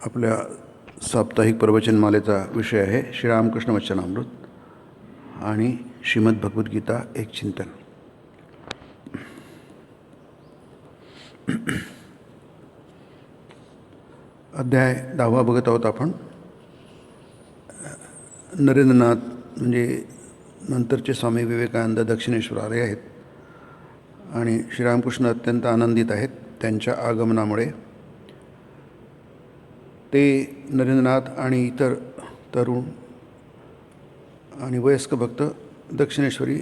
आपल्या साप्ताहिक प्रवचनमालेचा विषय आहे श्रीरामकृष्ण वचनामृत आणि श्रीमद भगवद्गीता एक चिंतन. अध्याय 10 बघत आहोत आपण. नरेंद्रनाथ म्हणजे नंतरचे स्वामी विवेकानंद दक्षिणेश्वर आले आहेत आणि श्रीरामकृष्ण अत्यंत आनंदित आहेत त्यांच्या आगमनामुळे. ते नरेंद्रनाथ आणि इतर तरुण आणि वयस्क भक्त दक्षिणेश्वरी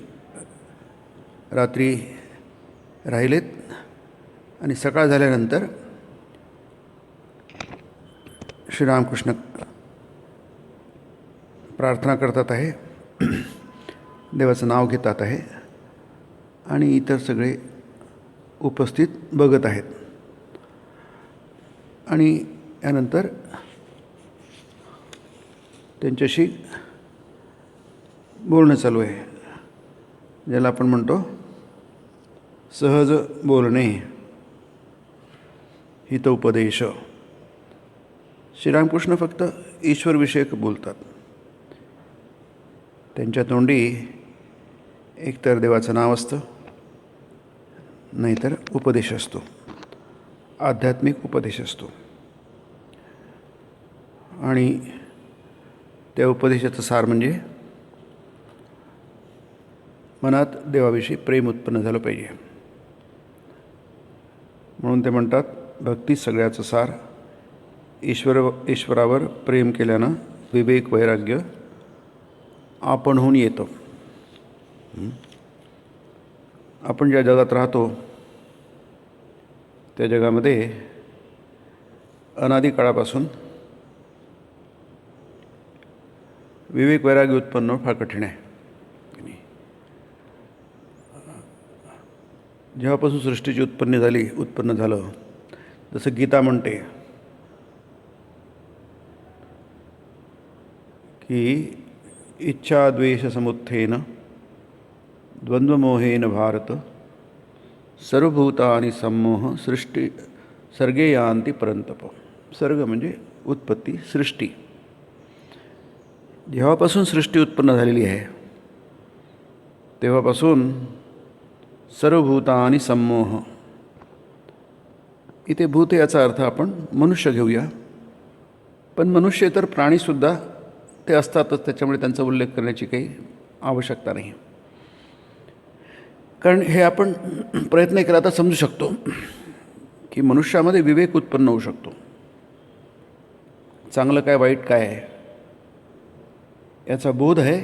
रात्री राहिलेत आणि सकाळ झाल्यानंतर श्रीरामकृष्ण प्रार्थना करतात आहे, देवाचं नाव घेतात आहे आणि इतर सगळे उपस्थित बघत आहेत. आणि यानंतर त्यांच्याशी बोलणं चालू आहे, ज्याला आपण म्हणतो सहज बोलणे, हितोपदेश. श्रीरामकृष्ण फक्त ईश्वरविषयक बोलतात. त्यांच्या तोंडी एकतर देवाचं नाव असतं, नाहीतर उपदेश असतो, आध्यात्मिक उपदेश असतो. आणि त्या उपदेशाचं सार म्हणजे मनात देवाविषयी प्रेम उत्पन्न झालं पाहिजे. म्हणून ते म्हणतात, भक्ती सगळ्याचं सार. ईश्वरावर प्रेम केल्यानं विवेक वैराग्य आपणहून येतं. आपण ज्या जगात राहतो त्या जगामध्ये अनादी काळापासून विवेक वैराग्य उत्पन्न फार कठीण आहे. जेव्हापासून सृष्टीची उत्पन्न झालं, जसं गीता म्हणते की इच्छाद्वेष समुत्थेन द्वंद्वमोहेन भारत सर्वभूतानि सम्मोह सृष्टी सर्गे यान्ति परंतप. सर्ग म्हणजे उत्पत्ती, सृष्टी. जेव्हापासून सृष्टी उत्पन्न झालेली आहे तेव्हापासून सर्वभूतानि सम्मोह. इथे भूत याचा अर्थ आपण मनुष्य घेऊया, पण मनुष्य तर प्राणीसुद्धा ते असतातच, त्याच्यामुळे त्यांचा उल्लेख करण्याची काही आवश्यकता नाही. कारण हे आपण प्रयत्न केला तर समजू शकतो की मनुष्यामध्ये विवेक उत्पन्न होऊ शकतो. चांगलं काय वाईट काय आहे याचा बोध आहे.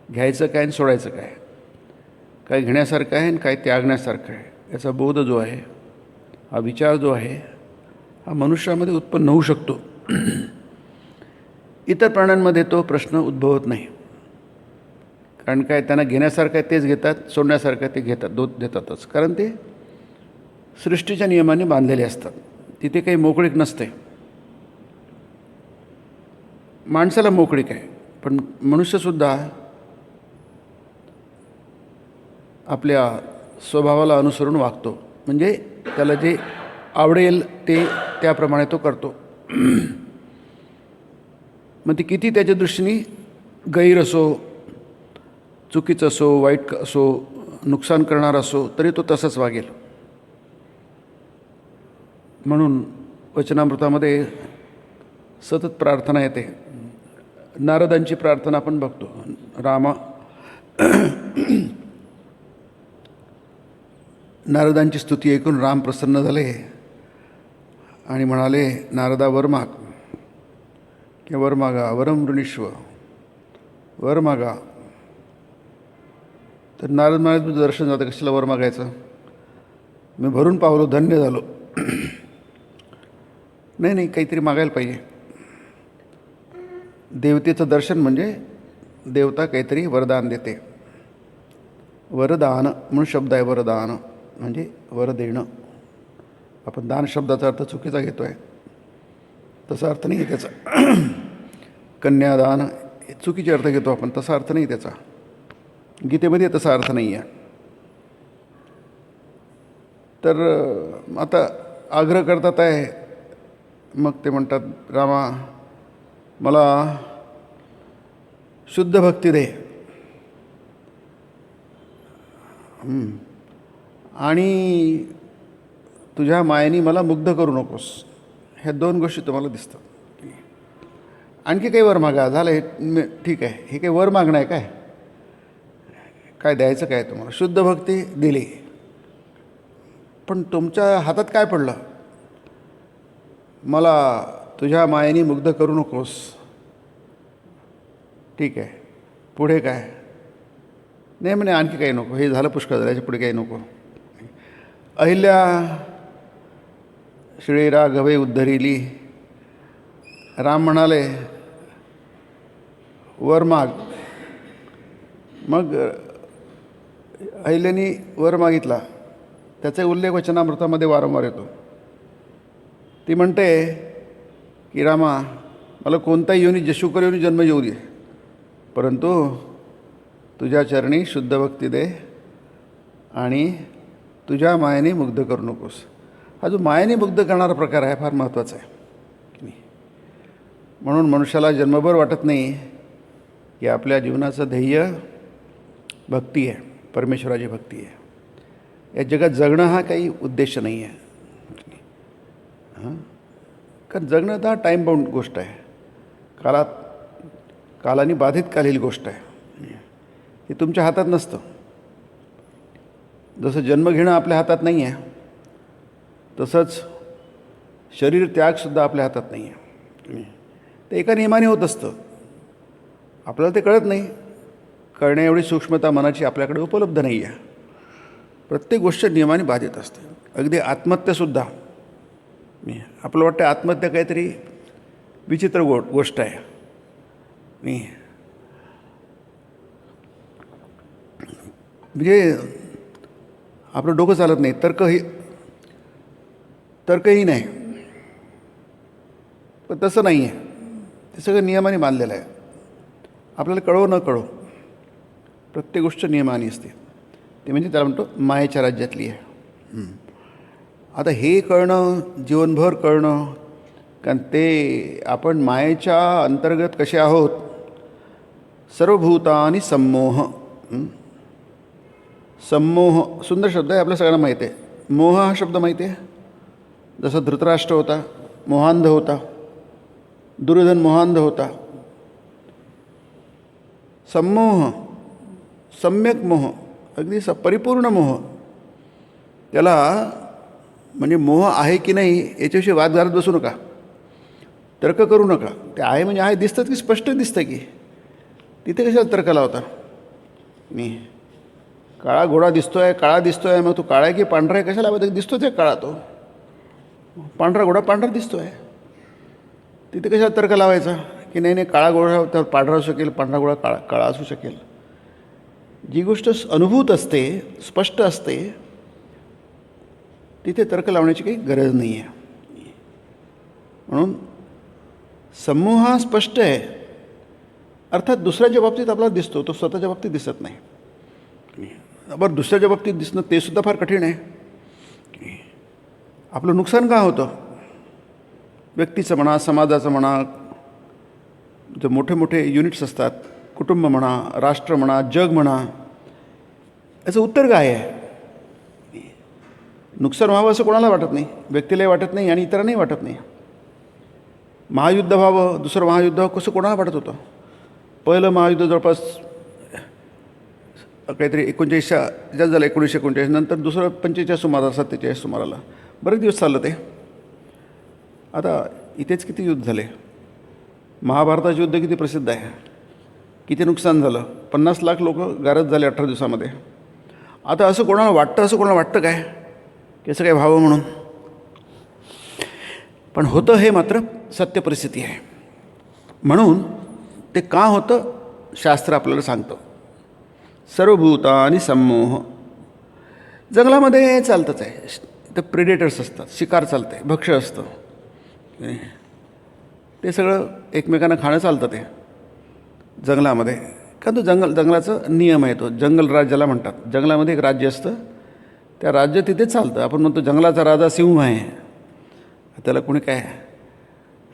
घ्यायचं काय आणि सोडायचं काय, काय घेण्यासारखं आहे आणि काय त्यागण्यासारखं आहे, याचा बोध जो आहे, हा विचार जो आहे, हा मनुष्यामध्ये उत्पन्न होऊ शकतो. इतर प्राण्यांमध्ये तो प्रश्न उद्भवत नाही. कारण काय, त्यांना घेण्यासारखं आहे तेच घेतात, सोडण्यासारखं आहे ते देतातच. कारण ते सृष्टीच्या नियमाने बांधलेले असतात. तिथे काही मोकळीक नसते. माणसाला मोकळीक आहे, पण मनुष्यसुद्धा आपल्या स्वभावाला अनुसरून वागतो. म्हणजे त्याला जे आवडेल ते त्याप्रमाणे तो करतो. मग ते किती त्याच्या दृष्टीने गैर असो, चुकीचं असो, वाईट असो, नुकसान करणार असो, तरी तो तसंच वागेल. म्हणून वचनामृतामध्ये सतत प्रार्थना येते. नारदांची प्रार्थना आपण बघतो. नारदांची स्तुती ऐकून राम प्रसन्न झाले आणि म्हणाले, नारदा वर माग, किंवा वर मागा, वरम वृणीश्व, वर मागा. तर नारद महाराज तुझं दर्शन जातं, कशाला वर मागायचं, मी भरून पावलो, धन्य झालो. नाही, काहीतरी मागायला पाहिजे. देवतेचं दर्शन म्हणजे देवता काहीतरी वरदान देते. वरदान म्हणून शब्द आहे. वरदान म्हणजे वर देणं. आपण दान शब्दाचा अर्थ चुकीचा घेतो आहे, तसा अर्थ नाही आहे त्याचा. कन्यादान चुकीचे अर्थ घेतो आपण, तसा अर्थ नाही त्याचा. गीतेमध्ये तसा अर्थ नाही आहे. तर आता आग्रह करतात आहे मग ते म्हणतात, रामा मला शुद्ध भक्ती दे आणि तुझ्या मायेने मला मुग्ध करू नकोस. ह्या दोन गोष्टी तुम्हाला दिसतात. आणखी काही वर मागा. झालं हे ठीक आहे. हे काही वर मागणं आहे काय? काय द्यायचं काय तुम्हाला? शुद्ध भक्ती दिली, पण तुमच्या हातात काय पडलं? मला तुझ्या मायेने मुग्ध करू नकोस. ठीक आहे, पुढे काय? नाही म्हणे आणखी काही नको, हे झालं पुष्कळ झालं, याच्या पुढे काही नको. अहिल्या श्री राघवे उद्धरिली. राम म्हणाले वर माग. मग अहिल्याने वर मागितला. त्याचा उल्लेख वचनामृतामध्ये वारंवार येतो. ती म्हणते की रामा मला कोणताही योनी शुकर योनी जन्म येऊ दे, परंतु तुझ्या चरणी शुद्ध भक्ती दे आणि तुझ्या मायेने मुग्ध करू नकोस. हा जो मायेने मुग्ध करणारा प्रकार आहे फार महत्त्वाचा आहे की नाही. म्हणून मनुष्याला जन्मभर वाटत नाही की आपल्या जीवनाचं ध्येय भक्ती आहे, परमेश्वराची भक्ती आहे. या जगात जगणं हा काही उद्देश नाही आहे. हां, कारण जगणं तर हा टाईम बाउंड गोष्ट आहे. कालाने बाधित कालेली गोष्ट आहे. हे तुमच्या हातात नसतं. जसं जन्म घेणं आपल्या हातात नाही आहे, तसंच शरीर त्यागसुद्धा आपल्या हातात नाही आहे. ते एका नियमाने होत असतं. आपल्याला ते कळत नाही. कळण्या एवढी सूक्ष्मता मनाची आपल्याकडे उपलब्ध नाही आहे. प्रत्येक गोष्ट नियमाने बाधित असते. अगदी आत्महत्यासुद्धा. आपलं वाटतं आत्महत्या काहीतरी विचित्र गोष्ट आहे. म्हणजे आपलं डोकं चालत नाही. तर्कही नाही. पण तसं नाही आहे. ते सगळं नियमाने बांधलेलं आहे. आपल्याला कळो न कळो प्रत्येक गोष्ट नियमाने असते. ते म्हणजे त्याला म्हणतो मायेच्या राज्यातली आहे. आता हे कळणं, जीवनभर कळणं, कारण ते आपण मायेच्या अंतर्गत कसे आहोत. सर्वभूतानि सम्मोह. सम्मोह सुंदर शब्द आहे, आपल्या सगळ्यांना माहिती आहे. मोह हा शब्द माहिती आहे. जसं धृतराष्ट्र होता, मोहांध होता. दुर्योधन मोहांध होता. सम्मोह, सम्यक मोह, अगदी परिपूर्ण मोह. त्याला म्हणजे मोह आहे की नाही याच्याविषयी वाद घालत बसू नका, तर्क करू नका. ते आहे म्हणजे आहे दिसतं की स्पष्ट दिसतं की. तिथे कशाला तर्क लावता? मी काळा घोडा दिसतो आहे, काळा दिसतो आहे, मग तो काळा आहे की पांढरा आहे कशाला लावायचा? दिसतोच आहे काळा, तो पांढरा घोडा पांढरा दिसतो आहे. तिथे कशाला तर्क लावायचा की नाही काळा घोडा तर पांढरा असू शकेल, पांढरा घोडा काळा असू शकेल. जी गोष्ट अनुभूत असते, स्पष्ट असते, तिथे तर्क लावण्याची काही गरज नाही आहे. म्हणून समूह हा स्पष्ट आहे. अर्थात दुसऱ्याच्या बाबतीत आपल्याला दिसतो, तो स्वतःच्या बाबतीत दिसत नाही. बरं, दुसऱ्याच्या बाबतीत दिसणं ते सुद्धा फार कठीण आहे. आपलं नुकसान का होतं? व्यक्तीचं म्हणा, समाजाचं म्हणा, जे मोठे मोठे युनिट्स असतात, कुटुंब म्हणा, राष्ट्र म्हणा, जग म्हणा, याचं उत्तर काय आहे? नुकसान व्हावं असं कोणाला वाटत नाही. व्यक्तीलाही वाटत नाही आणि इतरांनाही वाटत नाही. महायुद्ध व्हावं, दुसरं महायुद्ध व्हावं कसं कोणाला वाटत होतं? पहिलं महायुद्ध जवळपास काहीतरी 1949 जास्त झालं, 1939. नंतर दुसरं 45 सुमाराला, 47 सुमाराला. बरेच दिवस चाललं ते. आता इथेच किती युद्ध झाले. महाभारताचे युद्ध किती प्रसिद्ध आहे, किती नुकसान झालं. 50 लाख लोक गारद झाले 18 दिवसामध्ये. आता असं कोणाला वाटतं, असं कोणाला वाटतं काय की असं काय व्हावं म्हणून? पण होतं हे मात्र सत्य परिस्थिती आहे. म्हणून ते का होतं शास्त्र आपल्याला सांगतं. सर्वभूतानि सम्मोह. जंगलामध्ये चालतंच आहे. तर प्रेडेटर्स असतात, शिकार चालते, भक्ष्य असतं, ते सगळं एकमेकांना खाणं चालतं ते जंगलामध्ये. का तो जंगलाचा नियम आहे. तो जंगल राज ज्याला म्हणतात. जंगलामध्ये एक राज्य असतं, त्या राज्य तिथे चालतं. आपण म्हणतो जंगलाचा राजा सिंह आहे. त्याला कोणी काय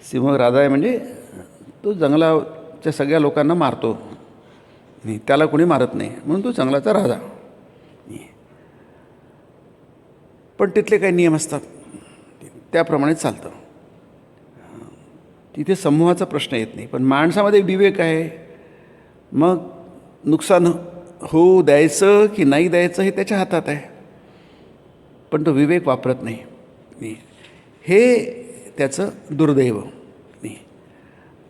सिंह राजा आहे म्हणजे तो जंगलाच्या सगळ्या लोकांना मारतो आणि त्याला कोणी मारत नाही म्हणून तो जंगलाचा राजा. पण तिथले काही नियम असतात त्याप्रमाणे चालतं. तिथे समूहाचा प्रश्न येत नाही. पण माणसामध्ये विवेक आहे. मग नुकसान होऊ द्यायचं की नाही द्यायचं हे त्याच्या हातात आहे. पण तो विवेक वापरत नाही. हे त्याचं दुर्दैव.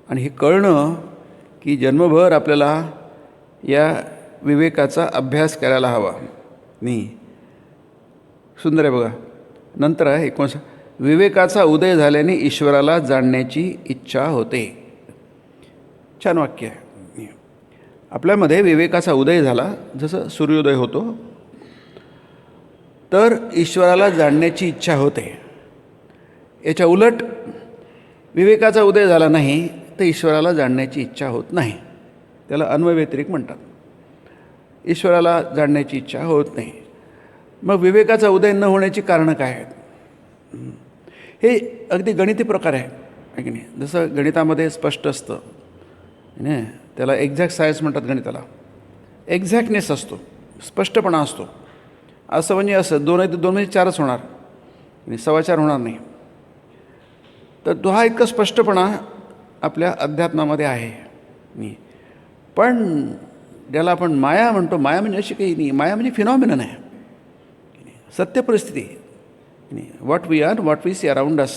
आणि हे कळणं की जन्मभर आपल्याला या विवेकाचा अभ्यास करायला हवा. नाही सुंदर आहे बघा. नंतर आहे 19 विवेकाचा उदय झाल्याने ईश्वराला जाणण्याची इच्छा होते. छान वाक्य आहे. आपल्यामध्ये विवेकाचा उदय झाला जसं सूर्योदय होतो तर ईश्वराला जाणण्याची इच्छा होते. याच्या उलट विवेकाचा उदय झाला नाही तर ईश्वराला जाणण्याची इच्छा होत नाही. त्याला अन्वयव्यतिरिक्त म्हणतात. ईश्वराला जाणण्याची इच्छा होत नाही. मग विवेकाचा उदय न होण्याची कारणं काय आहेत? हे अगदी गणिती प्रकार आहे की नाही. जसं गणितामध्ये स्पष्ट असतं नाही, त्याला एक्झॅक्ट सायन्स म्हणतात. गणिताला एक्झॅक्टनेस असतो, स्पष्टपणा असतो. असं म्हणजे असं 2 × 2 म्हणजे 4च होणार, 4.25 होणार नाही. तर तो हा इतका स्पष्टपणा आपल्या अध्यात्मामध्ये आहे. पण ज्याला आपण माया म्हणतो, माया म्हणजे अशी काही नाही. माया म्हणजे फिनॉमिनन आहे, सत्य परिस्थिती. What we are, what we see around us,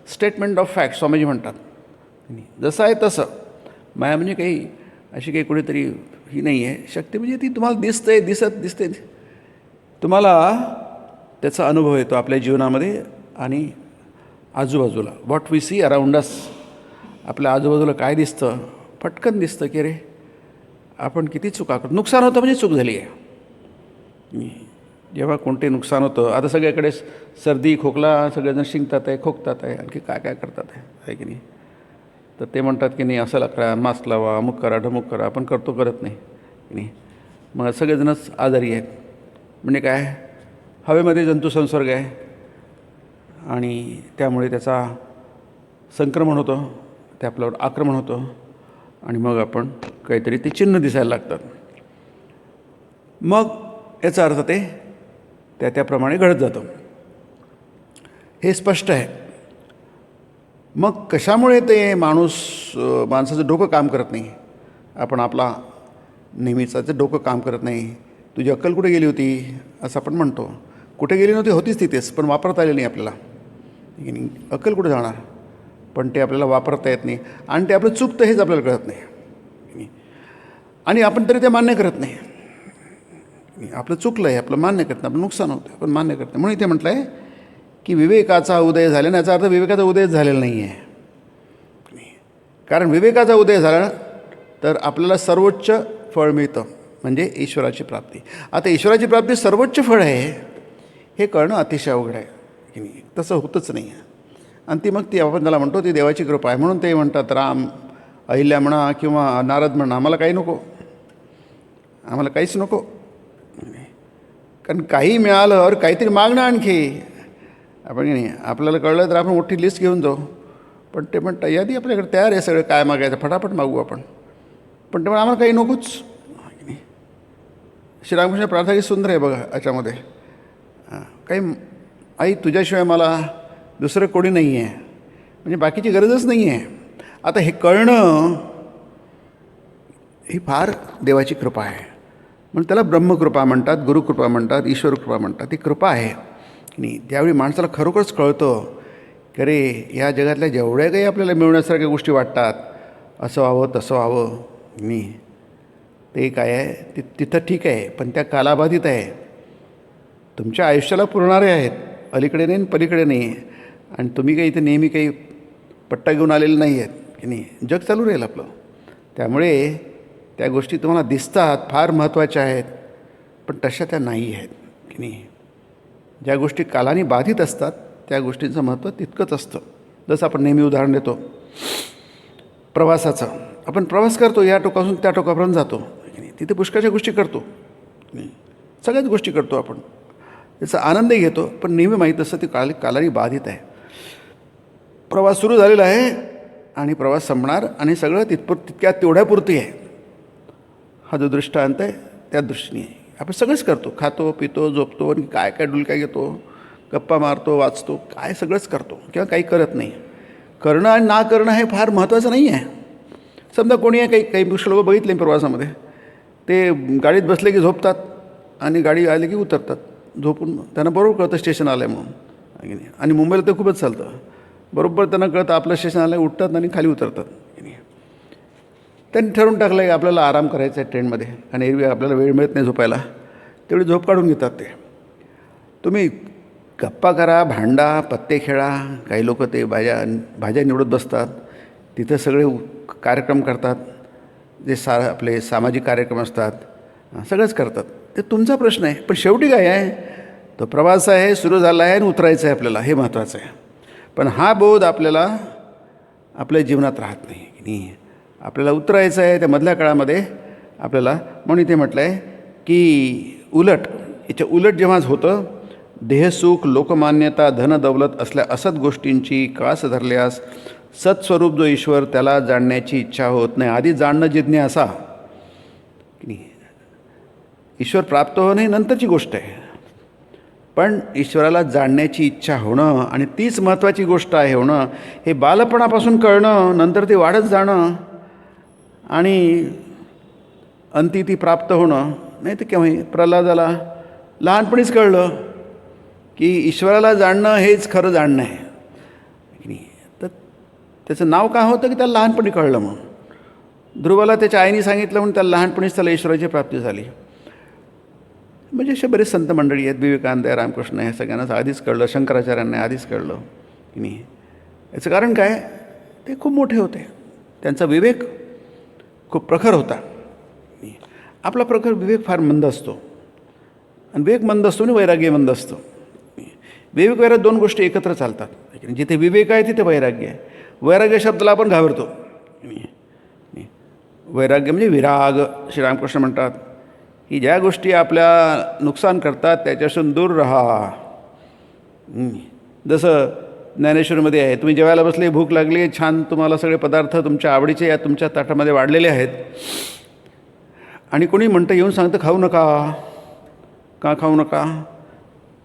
statement of fact Swamiji म्हणतात. जसं आहे तसं. माया म्हणजे काही अशी काही कुठेतरी ही नाही आहे. शक्ती म्हणजे ती तुम्हाला दिसते, तुम्हाला त्याचा अनुभव येतो आपल्या जीवनामध्ये आणि आजूबाजूला. What we see around us, आपल्या आजूबाजूला काय दिसतं, पटकन दिसतं की अरे आपण किती चुका करतो. नुकसान होतं म्हणजे चूक झाली आहे. जेव्हा कोणते नुकसान होतं, आता सगळ्याकडे सर्दी खोकला सगळेजण शिंकतात आहे, खोकतात आहे, आणखी काय काय करतात आहे की नाही. तर ते म्हणतात की नाही असं करा, मास्क लावा, अमुक करा, ढमुक करा. आपण करत नाही की नाही. मग सगळेजणच आजारी आहेत. म्हणजे काय, हवेमध्ये जंतुसंसर्ग आहे आणि त्यामुळे त्याचा संक्रमण होतं, ते आपल्यावर आक्रमण होतं आणि मग आपण काहीतरी ते चिन्ह दिसायला लागतात. मग याचा अर्थ ते त्याप्रमाणे घडत जातं. हे स्पष्ट आहे. मग कशामुळे ते माणसाचं डोकं काम करत नाही? आपण आपला नेहमीचं डोकं काम करत नाही. तुझी अक्कल कुठे गेली होती असं आपण म्हणतो. कुठे गेली नव्हती, होतीच तिथेच, पण वापरता आली नाही आपल्याला. अक्कल कुठे जाणार? पण ते आपल्याला वापरता येत नाही आणि ते आपलं चुकतं हेच आपल्याला कळत नाही. आणि आपण तरी ते मान्य करत नाही. आपलं चुकलं आहे, आपलं मान्य करत नाही, आपलं नुकसान होतं, आपण मान्य करत नाही. म्हणून इथे म्हटलं आहे की विवेकाचा उदय झाल्याने याचा अर्थ विवेकाचा उदयच झालेला नाही आहे. कारण विवेकाचा उदय झाला तर आपल्याला सर्वोच्च फळ मिळतं, म्हणजे ईश्वराची प्राप्ती. आता ईश्वराची प्राप्ती सर्वोच्च फळ आहे हे कळणं अतिशय अवघड आहे की नाही. तसं होतच नाही आहे. आणि ती मग ती आपण त्याला म्हणतो ती देवाची कृपा आहे. म्हणून ते म्हणतात राम, अहिल्या म्हणा किंवा नारद म्हणा, आम्हाला काही नको, आम्हाला काहीच नको. कारण काही मिळालं काहीतरी मागणं आणखी आपण की नाही. आपल्याला कळलं तर आपण मोठी लिस्ट घेऊन जाऊ. पण ते म्हणतात यादी आपल्याकडे तयार आहे सगळं, काय मागायचं फटाफट मागू आपण. पण ते पण आम्हाला काही नकोच. श्रीरामकृष्ण प्रार्थना ही सुंदर आहे बघा याच्यामध्ये. काही आई तुझ्याशिवाय मला दुसरं कोणी नाही आहे, म्हणजे बाकीची गरजच नाही आहे. आता हे कळणं ही फार देवाची कृपा आहे. म्हणून त्याला ब्रह्मकृपा म्हणतात, गुरुकृपा म्हणतात, ईश्वरकृपा म्हणतात. ती कृपा आहे आणि त्यावेळी माणसाला खरोखरच कळतं की अरे या जगातल्या जेवढ्या काही आपल्याला मिळण्यासारख्या गोष्टी वाटतात, असं व्हावं तसं व्हावं मी, ते काय आहे तिथं ठीक आहे, पण त्या कालाबाधित आहे. तुमच्या आयुष्याला पुरणारे आहेत, अलीकडे नाही पलीकडे नाही. आणि तुम्ही काही इथे नेहमी काही पट्टा घेऊन आलेले नाही आहेत की नाही. जग चालू राहील आपलं. त्यामुळे त्या गोष्टी तुम्हाला दिसतात, फार महत्त्वाच्या आहेत, पण तशा त्या नाही आहेत की नाही. ज्या गोष्टी कालाने बाधित असतात त्या गोष्टींचं महत्त्व तितकंच असतं. जसं आपण नेहमी उदाहरण देतो प्रवासाचं. आपण प्रवास करतो, या टोकापासून त्या टोकापर्यंत जातो की नाही. तिथे पुष्कळच्या गोष्टी करतो, सगळ्याच गोष्टी करतो आपण, त्याचा आनंदही घेतो. पण नेहमी माहीत असतं ती कालाने बाधित आहे. प्रवास सुरू झालेला आहे आणि प्रवास संपणार आणि सगळं तितक्या तेवढ्यापुरती आहे. हा जो दृष्टांत आहे त्या दृष्टीने आहे. आपण सगळंच करतो, खातो पितो झोपतो आणि काय काय डुलक्या घेतो, गप्पा मारतो वाचतो, काय सगळंच करतो किंवा काही करत नाही. करणं आणि ना करणं हे फार महत्त्वाचं नाही आहे. समजा कोणी आहे, काही पुष्कळ लोक बघितले प्रवासामध्ये, ते गाडीत बसले की झोपतात आणि गाडी आली की उतरतात झोपून. त्यांना बरोबर कळतं स्टेशन आलं आहे म्हणून. आणि मुंबईला तर खूपच चालतं. बरोबर त्यांना कळतं आपलं स्टेशन आलं आहे, उठतात आणि खाली उतरतात. त्यांनी ठरवून टाकलं की आपल्याला आराम करायचा आहे ट्रेनमध्ये आणि एरवी आपल्याला वेळ मिळत नाही झोपायला, तेवढी झोप काढून घेतात ते. तुम्ही गप्पा करा, भांडा, पत्ते खेळा. काही लोक ते भाज्या निवडत बसतात, तिथं सगळे कार्यक्रम करतात, जे आपले सामाजिक कार्यक्रम असतात, सगळंच करतात. ते तुमचा प्रश्न आहे. पण शेवटी काय आहे, तो प्रवास आहे, सुरू झाला आहे आणि उतरायचं आहे आपल्याला, हे महत्त्वाचं आहे. पण हा बोध आपल्याला आपल्या जीवनात राहत नाही. आपल्याला उतरायचं आहे. त्या मधल्या काळामध्ये आपल्याला म्हणून इथे म्हटलं आहे की याच्या उलट जेव्हा होतं, देहसुख, लोकमान्यता, धनदौलत असल्या असत गोष्टींची कास धरल्यास सत्स्वरूप जो ईश्वर त्याला जाणण्याची इच्छा होत नाही. आधी जाणणं जिज्ञासा, ईश्वर प्राप्त होणं ही नंतरची गोष्ट आहे. पण ईश्वराला जाणण्याची इच्छा होणं आणि तीच महत्त्वाची गोष्ट आहे. होणं हे बालपणापासून कळणं, नंतर ते वाढत जाणं आणि अंती ती प्राप्त होणं. नाही तर केव्हा प्रल्हादाला लहानपणीच कळलं की ईश्वराला जाणणं हेच खरं जाणणं आहे. तर त्याचं नाव काय होतं की त्याला लहानपणी कळलं. मग ध्रुवाला त्याच्या आईने सांगितलं म्हणून त्याला लहानपणीच त्याला ईश्वराची प्राप्ती झाली. म्हणजे असे बरेच संत मंडळी आहेत, विवेकानंद, रामकृष्ण, हे सगळ्यांनाच आधीच कळलं, शंकराचार्यांना आधीच कळलं की नाही. याचं कारण काय, ते खूप मोठे होते, त्यांचा विवेक खूप प्रखर होता. आपला प्रखर विवेक फार मंद असतो आणि विवेक मंद असतो आणि वैराग्य मंद असतो. विवेक वैराग्य दोन गोष्टी एकत्र चालतात. जिथे विवेक आहे तिथे वैराग्य आहे. वैराग्य शब्दाला आपण घाबरतो. वैराग्य म्हणजे विराग. श्रीरामकृष्ण म्हणतात की ज्या गोष्टी आपल्या नुकसान करतात त्याच्यापासून दूर राहा. जसं ज्ञानेश्वरीमध्ये आहे, तुम्ही जेवायला बसले, भूक लागली, छान तुम्हाला सगळे पदार्थ तुमच्या आवडीचे या तुमच्या ताटामध्ये वाढलेले आहेत आणि कोणी म्हणतं, येऊन सांगतं खाऊ नका. का खाऊ नका?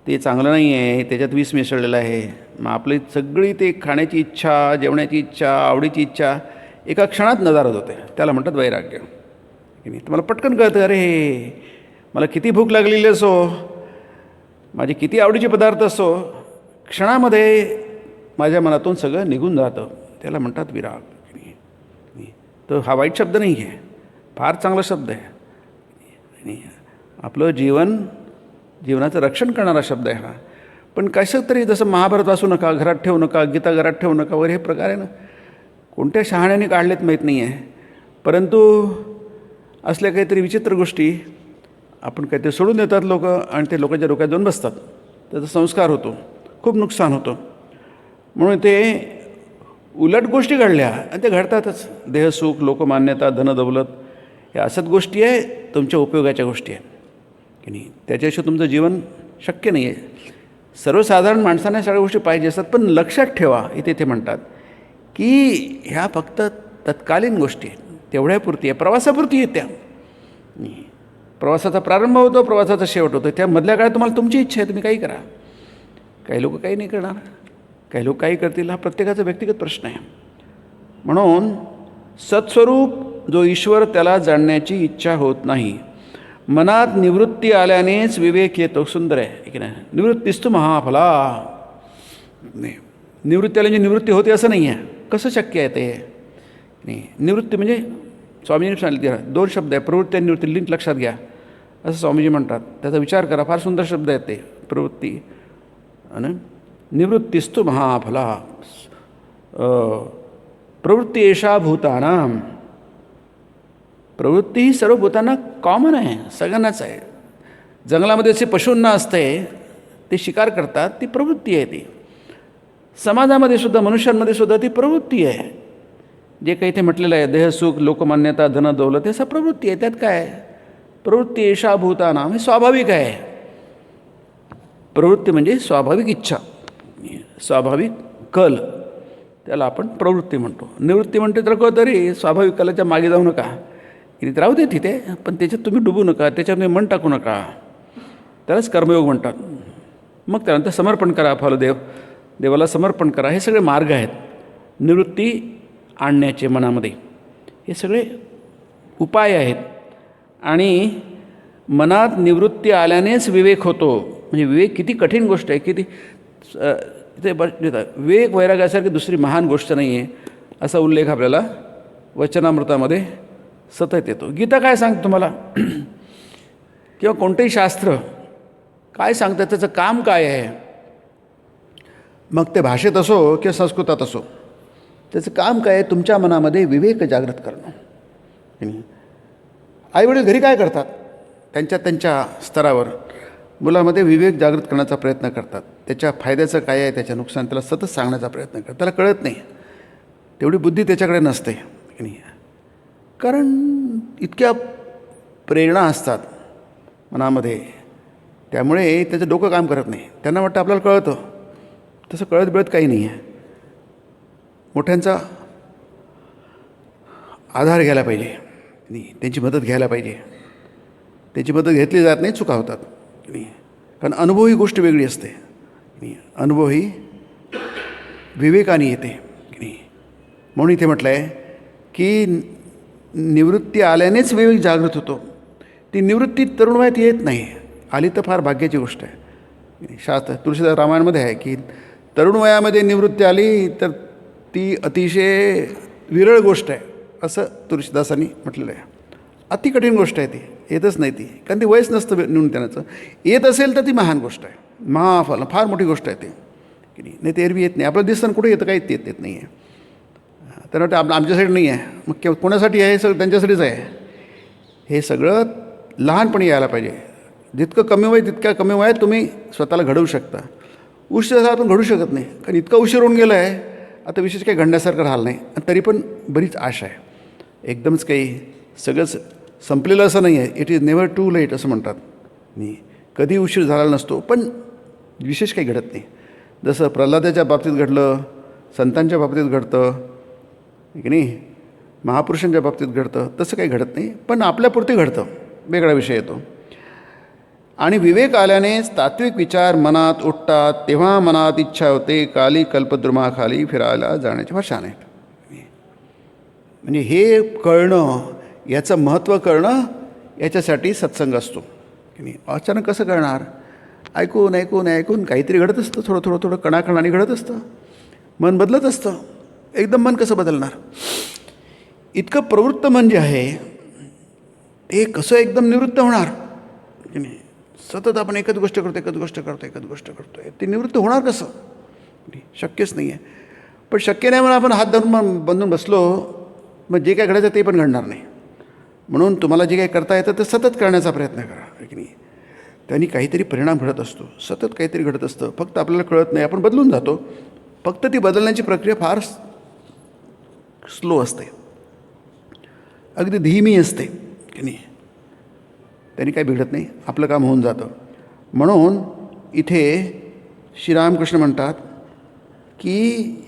ते चांगलं नाही आहे, त्याच्यात विष मिसळलेलं आहे. मग आपली सगळी ते खाण्याची इच्छा, जेवण्याची इच्छा, आवडीची इच्छा एका क्षणात नजारत होते. त्याला म्हणतात वैराग्य. की नाही, तुम्हाला पटकन कळतं, अरे मला किती भूक लागलेली असो, माझे किती आवडीचे पदार्थ असो, क्षणामध्ये माझ्या मनातून सगळं निघून जातं. त्याला म्हणतात विराग. तर हा वाईट शब्द नाही आहे, फार चांगला शब्द आहे. आणि आपलं जीवनाचं रक्षण करणारा शब्द आहे हा. पण कसं तरी, जसं महाभारत वाचू नका, घरात ठेवू नका, गीता घरात ठेवू नका वगैरे हे प्रकार आहे ना, कोणत्या शहाण्याने काढलेत माहीत नाही आहे. परंतु असल्या काहीतरी विचित्र गोष्टी आपण काहीतरी सोडून देतात लोक आणि ते लोकांच्या डोक्यात जाऊन बसतात. त्याचा संस्कार होतो, खूप नुकसान होतं. म्हणून ते उलट गोष्टी घडल्या आणि ते घडतातच. देहसुख, लोकमान्यता, धनदौलत या असत गोष्टी आहे, तुमच्या उपयोगाच्या गोष्टी आहेत की नाही. त्याच्याशिवाय तुमचं जीवन शक्य नाही आहे. सर्वसाधारण माणसांना सगळ्या गोष्टी पाहिजे असतात. पण लक्षात ठेवा, इथे ते म्हणतात की ह्या फक्त तत्कालीन गोष्टी आहेत, तेवढ्यापुरती आहे, प्रवासापुरती आहेत. त्या प्रवासाचा प्रारंभ होतो, प्रवासाचा शेवट होतो. त्या मधल्या काळात तुम्हाला तुमची इच्छा आहे, तुम्ही काही करा. काही लोक काही नाही करणार, काही लोक काही करतील. हा प्रत्येकाचा व्यक्तिगत प्रश्न आहे. म्हणून सत्स्वरूप जो ईश्वर त्याला जाणण्याची इच्छा होत नाही. मनात निवृत्ती आल्यानेच विवेक येतो. सुंदर आहे की नाही. निवृत्तीस्तु महाफला. नाही, निवृत्ती आल्याने निवृत्ती होते असं नाही आहे. कसं शक्य आहे ते? नाही, निवृत्ती म्हणजे स्वामीजींनी सांगितलं, दोन शब्द आहे, प्रवृत्ती आणि निवृत्ती. लिंक लक्षात घ्या, असं स्वामीजी म्हणतात. त्याचा विचार करा, फार सुंदर शब्द आहेत ते, प्रवृत्ती आणि निवृत्तीस्तु महाफला. प्रवृत्ती एषा भूतानां. प्रवृत्ती ही सर्व भूतांना कॉमन आहे, सगळ्यांनाच आहे. जंगलामध्ये जे पशूंना असते ते शिकार करतात, ती प्रवृत्ती आहे. ती समाजामध्ये सुद्धा, मनुष्यांमध्ये सुद्धा ती प्रवृत्ती आहे. जे काही ते म्हटलेलं आहे, देहसुख, लोकमान्यता, धनदौलत, हे सब प्रवृत्ती आहे. त्यात काय? प्रवृत्ती एषा भूतानां हे स्वाभाविक आहे. प्रवृत्ती म्हणजे स्वाभाविक इच्छा, स्वाभाविक कल. त्याला आपण प्रवृत्ती म्हणतो. निवृत्ती म्हणते तर तरी स्वाभाविक कलाच्या मागे जाऊ नका, की राहू दे तिथे, पण त्याच्यात तुम्ही डुबू नका, त्याच्यात तुम्ही मन टाकू नका, त्यालाच कर्मयोग म्हणतात. मग त्यानंतर समर्पण करा, देवाला समर्पण करा. हे सगळे मार्ग आहेत निवृत्ती आणण्याचे मनामध्ये. हे सगळे उपाय आहेत. आणि मनात निवृत्ती आल्यानेच विवेक होतो. म्हणजे विवेक किती कठीण गोष्ट आहे, किती इथे विवेक वैराग्यासारखी दुसरी महान गोष्ट नाही आहे, असा उल्लेख आपल्याला वचनामृतामध्ये सतत येतो. गीता काय सांगते तुम्हाला किंवा कोणतंही शास्त्र काय सांगतं, त्याचं काम काय आहे, मग ते भाषेत असो किंवा संस्कृतात असो, त्याचं काम काय आहे? तुमच्या मनामध्ये विवेक जागृत करणं. आईवडील घरी काय करतात? त्यांच्या स्तरावर मुलामध्ये विवेक जागृत करण्याचा प्रयत्न करतात. त्याच्या फायद्याचं काय आहे, त्याच्या नुकसान त्याला सतत सांगण्याचा प्रयत्न करतात. त्याला कळत नाही, तेवढी बुद्धी त्याच्याकडे नसते. कारण इतक्या प्रेरणा असतात मनामध्ये, त्यामुळे त्याचं डोकं काम करत नाही. त्यांना वाटतं आपल्याला कळतं, तसं कळत बिळत काही नाही आहे. मोठ्यांचा आधार घ्यायला पाहिजे, त्यांची मदत घ्यायला पाहिजे. त्याची मदत घेतली जात नाही, चुका होतात. कारण अनुभव ही गोष्ट वेगळी असते. अनुभव ही विवेकाने येते. म्हणून इथे म्हटलं आहे की निवृत्ती आल्यानेच विवेक जागृत होतो. ती निवृत्ती तरुण वयात येत नाही, आली तर फार भाग्याची गोष्ट आहे. शास्त्र तुळशीदास रामायणामध्ये आहे की तरुण वयामध्ये निवृत्ती आली तर ती अतिशय विरळ गोष्ट आहे, असं तुळशीदासांनी म्हटलेलं आहे. अति कठीण गोष्ट आहे ती, येतच नाही ती, कारण ती वयच नसतं न्यूनतेनाचं. येत असेल तर ती महान गोष्ट आहे, महाफल फार मोठी गोष्ट आहे ती, की नाही ते एरवी येत नाही. आपलं दिसतं कुठे येतं, काहीच येत नाही आहे. तर वाटतं आमच्यासाठी नाही आहे, मग कोणासाठी आहे? हे सगळं त्यांच्यासाठीच आहे. हे सगळं लहानपणी यायला पाहिजे. जितकं कमी वय तितक्या कमी वयात तुम्ही स्वतःला घडवू शकता. उशीर झाला आपण घडू शकत नाही, कारण इतका उशीर होऊन गेला आहे, आता विशेष काही घडण्यासारखं राहिलं नाही. आणि तरी पण बरीच आशा आहे. एकदमच काही सगळंच संपलेलं असं नाही आहे. It is never too late असं म्हणतात. नाही, कधी उशीर झालेला नसतो, पण विशेष काही घडत नाही. जसं प्रल्हादाच्या बाबतीत घडलं, संतांच्या बाबतीत घडतं, की नाही, महापुरुषांच्या बाबतीत घडतं, तसं काही घडत नाही, पण आपल्यापुरते घडतं, वेगळा विषय येतो. आणि विवेक आल्यानेच तात्विक विचार मनात उठतात, तेव्हा मनात इच्छा होते काली कल्पद्रुमाखाली फिरायला जाण्याची भाषा नाही. म्हणजे हे कळणं, याचं महत्त्व कळणं, याच्यासाठी सत्संग असतो, की नाही. अचानक कसं कळणार? ऐकून ऐकून ऐकून काहीतरी घडत असतं, थोडं थोडं थोडं कणाकणाने घडत असतं, मन बदलत असतं. एकदम मन कसं बदलणार? इतकं प्रवृत्त मन जे आहे ते कसं एकदम निवृत्त होणार? की नाही, सतत आपण एकच गोष्ट करतो, ते निवृत्त होणार कसं? शक्यच नाही आहे. पण शक्य नाही म्हणून आपण हात धरून बांधून बसलो, मग जे काय घडायचं ते पण घडणार नाही. म्हणून तुम्हाला जे काही करता येतं ते सतत करण्याचा प्रयत्न करा, की नाही. त्यांनी काहीतरी परिणाम घडत असतो, सतत काहीतरी घडत असतं, फक्त आपल्याला कळत नाही, आपण बदलून जातो. फक्त ती बदलण्याची प्रक्रिया फार स्लो असते, अगदी धीमी असते, की नाही. त्यांनी काही बिघडत नाही, आपलं काम होऊन जातं. म्हणून इथे श्रीरामकृष्ण म्हणतात की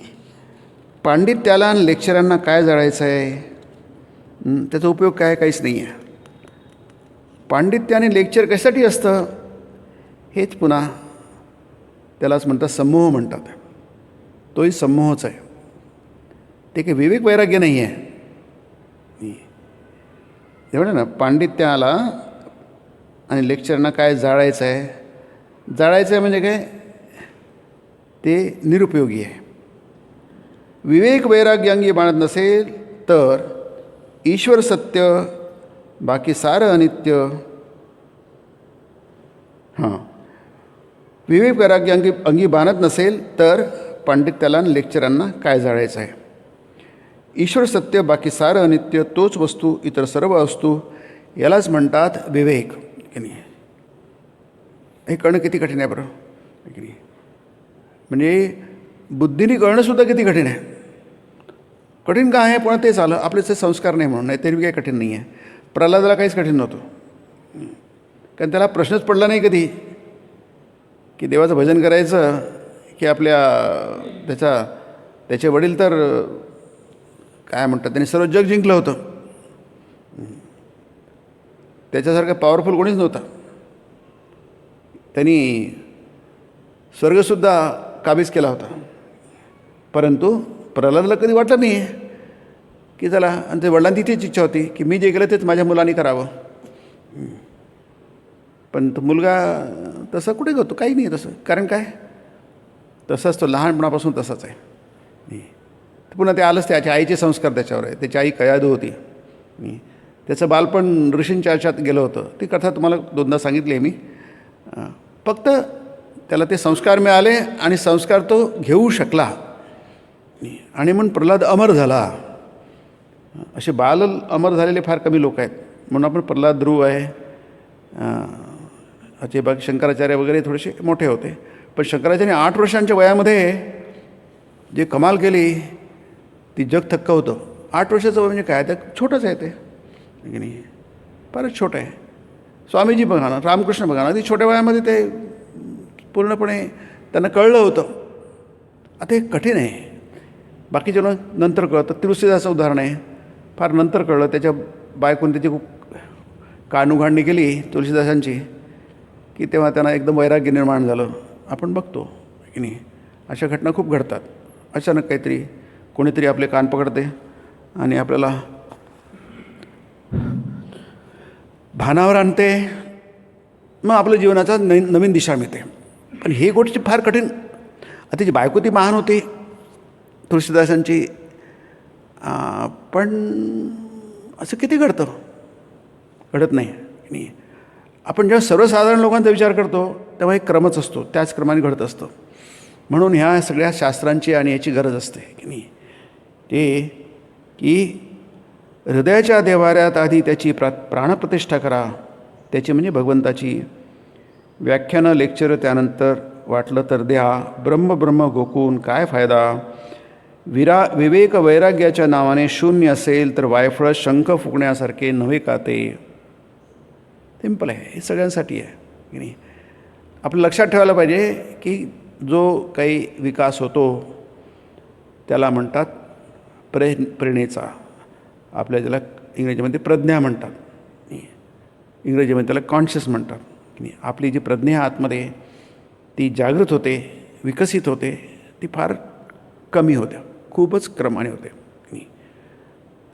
पांडित्याला आणि लेक्चरांना काय जाळायचं आहे, त्याचा उपयोग काय? काहीच नाही आहे. पांडित्य आणि लेक्चर कशासाठी असतं? हेच पुन्हा त्यालाच म्हणतात संमोह म्हणतात. तोही संमोहच आहे, ते काही विवेक वैराग्य नाही आहे. एवढं ना, पांडित्याला आणि लेक्चरना काय जाळायचं आहे? जाळायचं आहे म्हणजे काय? ते निरुपयोगी आहे. विवेक वैराग्य अंगी बाळत नसेल तर ईश्वर सत्य, बाकी सारं अनित्य. विवेक वैराग्य अंगी बाणत नसेल तर पांडित्याला आणि लेक्चरांना काय जाळायचं आहे? ईश्वर सत्य, बाकी सारं अनित्य, तोच वस्तू, इतर सर्व वस्तू, यालाच म्हणतात विवेक, की नाही. हे कळणं किती कठीण आहे बरं, की नाही. म्हणजे बुद्धीने कळणंसुद्धा किती कठीण आहे. कठीण का आहे? पण तेच आलं आपले संस्कार नाही म्हणून, नाही तरी काही कठीण नाही आहे. प्रल्हादाला काहीच कठीण नव्हतं, कारण त्याला प्रश्नच पडला नाही कधी की देवाचं भजन करायचं की आपल्या त्याचा त्याचे वडील तर काय म्हणतात, त्यांनी सर्व जग जिंकलं होतं. त्याच्यासारखं पॉवरफुल कोणीच नव्हता. त्यांनी स्वर्गसुद्धा काबीज केला होता. परंतु प्रल्हादला कधी वाटलं नाही की चला, आणि ते वडिलांची तीच इच्छा होती की मी जे केलं तेच माझ्या मुलांनी करावं. पण तो मुलगा तसा कुठे करतो, काही नाही तसं. कारण काय, तसाच तो लहानपणापासून तसाच आहे. पुन्हा ते आलंच, त्याच्या आईचे संस्कार त्याच्यावर आहे. त्याची आई कयादू होती. त्याचं बालपण ऋषींच्या आयुष्यात गेलं होतं. ती कथा तुम्हाला दोनदा सांगितली आहे मी. फक्त त्याला ते संस्कार मिळाले आणि संस्कार तो घेऊ शकला आणि म्हणून प्रल्हाद अमर झाला. असे बाल अमर झालेले फार कमी लोक आहेत. म्हणून आपण प्रल्हाद, ध्रुव आहे, असे बाकी शंकराचार्य वगैरे थोडेसे मोठे होते. पण शंकराचार्य 8 वर्षांच्या वयामध्ये जे कमाल केली ती जग थक्क होतं. 8 वर्षाचं वय म्हणजे काय, ते छोटंच आहे ते, की नाही, फारच छोटं आहे. स्वामीजी बघा ना, रामकृष्ण बघा ना, ती छोट्या वयामध्ये ते पूर्णपणे त्यांना कळलं होतं. आता हे कठीण आहे. बाकीच्या नंतर कळतं. तुलसीदासाचं उदाहरण आहे, फार नंतर कळलं. त्याच्या बायकोने त्याची खूप कानउघाडणी केली तुलसीदासांची, की तेव्हा त्यांना एकदम वैराग्य निर्माण झालं. आपण बघतो की नाही, अशा घटना खूप घडतात. अचानक काहीतरी कोणीतरी आपले कान पकडते आणि आपल्याला भानावर आणते, मग आपल्या जीवनाचा नवीन दिशा मिळते. पण ही गोष्ट फार कठीण. आता त्याची बायको ती महान होती तुलसीदासांची, पण असं किती घडतं, घडत नाही. आपण जेव्हा सर्वसाधारण लोकांचा विचार करतो तेव्हा एक क्रमच असतो, त्याच क्रमाने घडत असतं. म्हणून ह्या सगळ्या शास्त्रांची आणि याची गरज असते की नाही, ते की हृदयाच्या देवाऱ्यात आधी त्याची प्राणप्रतिष्ठा करा. त्याची म्हणजे भगवंताची व्याख्यानं, लेक्चर त्यानंतर वाटलं तर द्या. ब्रह्म गोकून काय फायदा. विवेक वैराग्याच्या नावाने शून्य असेल तर वायफळ शंख फुकण्यासारखे नव्हे का ते. सिंपल आहे, हे सगळ्यांसाठी आहे की नाही. आपलं लक्षात ठेवायला पाहिजे की जो काही विकास होतो त्याला म्हणतात प्रेरणेचा. आपल्या ज्याला इंग्रजीमध्ये प्रज्ञा म्हणतात, इंग्रजीमध्ये त्याला कॉन्शियस म्हणतात की नाही. आपली जी प्रज्ञा आतमध्ये ती जागृत होते, विकसित होते, ती फार कमी होत्या, खूपच क्रमाने होते की नाही.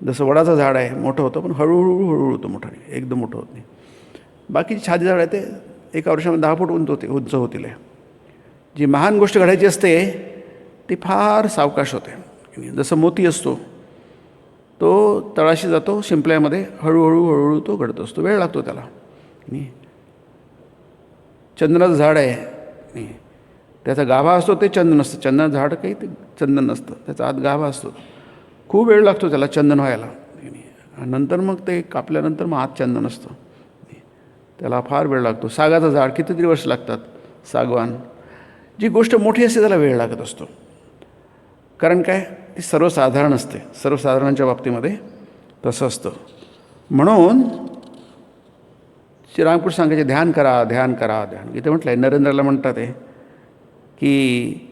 जसं वडाचं झाड आहे, मोठं होतं पण हळूहळू होतं, मोठं नाही, एकदम मोठं होत नाही. बाकीची छादी झाड आहे ते एका वर्षामध्ये 10 फूट उंच होतील. जी महान गोष्ट घडायची असते ती फार सावकाश होते. जसं मोती असतो, तो तळाशी जातो शिंपल्यामध्ये, हळूहळू तो घडत असतो, वेळ लागतो त्याला. चंदनाचं झाड आहे, त्याचा गाभा असतो ते चंदन नसतं. चंदनाचं झाड काही ते चंदन नसतं, त्याचा आत गाभा असतो. खूप वेळ लागतो त्याला चंदन व्हायला. नंतर मग ते कापल्यानंतर मग आत चंदन असतं, त्याला फार वेळ लागतो. सागाचं झाड कितीतरी वर्ष लागतात, सागवान. जी गोष्ट मोठी असते त्याला वेळ लागत असतो. कारण काय, ती सर्वसाधारण असते. सर्वसाधारणांच्या बाबतीमध्ये तसं असतं. म्हणून श्रीरामकृष्ण सांगायचे ध्यान करा, ध्यान करा, ध्यान. इथे म्हटलं आहे, नरेंद्रला म्हणतात आहे की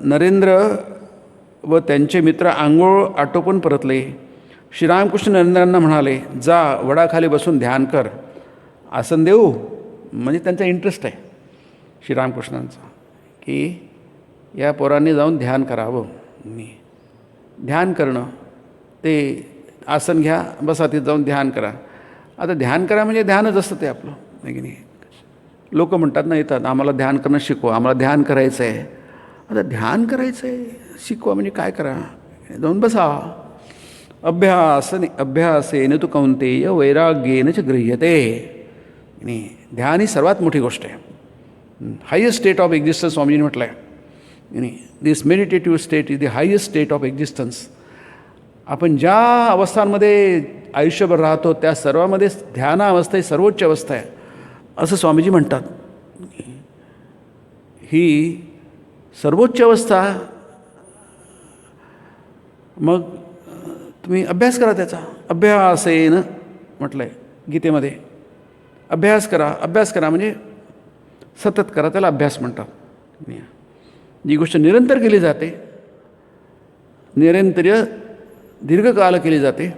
नरेंद्र व त्यांचे मित्र आंघोळ आटोपून परतले. श्रीरामकृष्ण नरेंद्रांना म्हणाले, जा वडाखाली बसून ध्यान कर, आसन देऊ. म्हणजे त्यांचा इंटरेस्ट आहे श्रीरामकृष्णांचा की या पोरांनी जाऊन ध्यान करावं. ध्यान करणं, ते आसन घ्या, बसा तिथं जाऊन ध्यान करा. आता ध्यान करा म्हणजे ध्यानच असतं ते आपलं, नाही की नाही. लोक म्हणतात ना, येतात आम्हाला ध्यान करणं शिकवा, आम्हाला ध्यान करायचं आहे. आता ध्यान करायचं आहे शिकवा म्हणजे काय करा, जाऊन बसा. अभ्यासेन तु कौंतेय वैराग्येन च गृह्यते. नाही, ध्यान ही सर्वात मोठी गोष्ट आहे. हायेस्ट स्टेट ऑफ एक्झिस्टन्स स्वामीजीने म्हटलं आहे. नाही, this meditative state is the highest state of existence. आपण ज्या अवस्थांमध्ये आयुष्यभर राहतो त्या सर्वांमध्ये ध्याना अवस्था ही सर्वोच्च अवस्था आहे असं स्वामीजी म्हणतात. ही सर्वोच्च अवस्था. मग तुम्ही अभ्यास करा त्याचा. अभ्यासेन म्हटलं आहे गीतेमध्ये. अभ्यास करा म्हणजे सतत करा, त्याला अभ्यास म्हणतात. जी गोष्ट निरंतर केली जाते निरंतर्य दीर्घकाल केली जाते.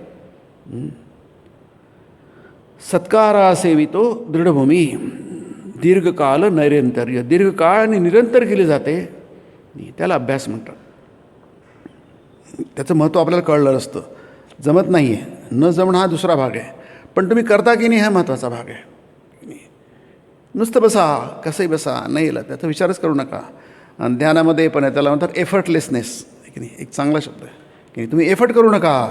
सत्कारासेवितो दृढभूमी, दीर्घकाल नैरंतर्य, दीर्घकाळ आणि निरंतर केली जाते, त्याला अभ्यास म्हणतात. त्याचं महत्त्व आपल्याला कळलं असतं. जमत नाही आहे, न जमणं हा दुसरा भाग आहे, पण तुम्ही करता की नाही हा महत्त्वाचा भाग आहे. नुसतं बसा, कसंही बसा, नाही येईल त्याचा विचारच करू नका. आणि ध्यानामध्ये पण आहे, त्याला म्हणतात एफर्टलेसनेस, की नाही, एक चांगला शब्द आहे की नाही. तुम्ही एफर्ट करू नका,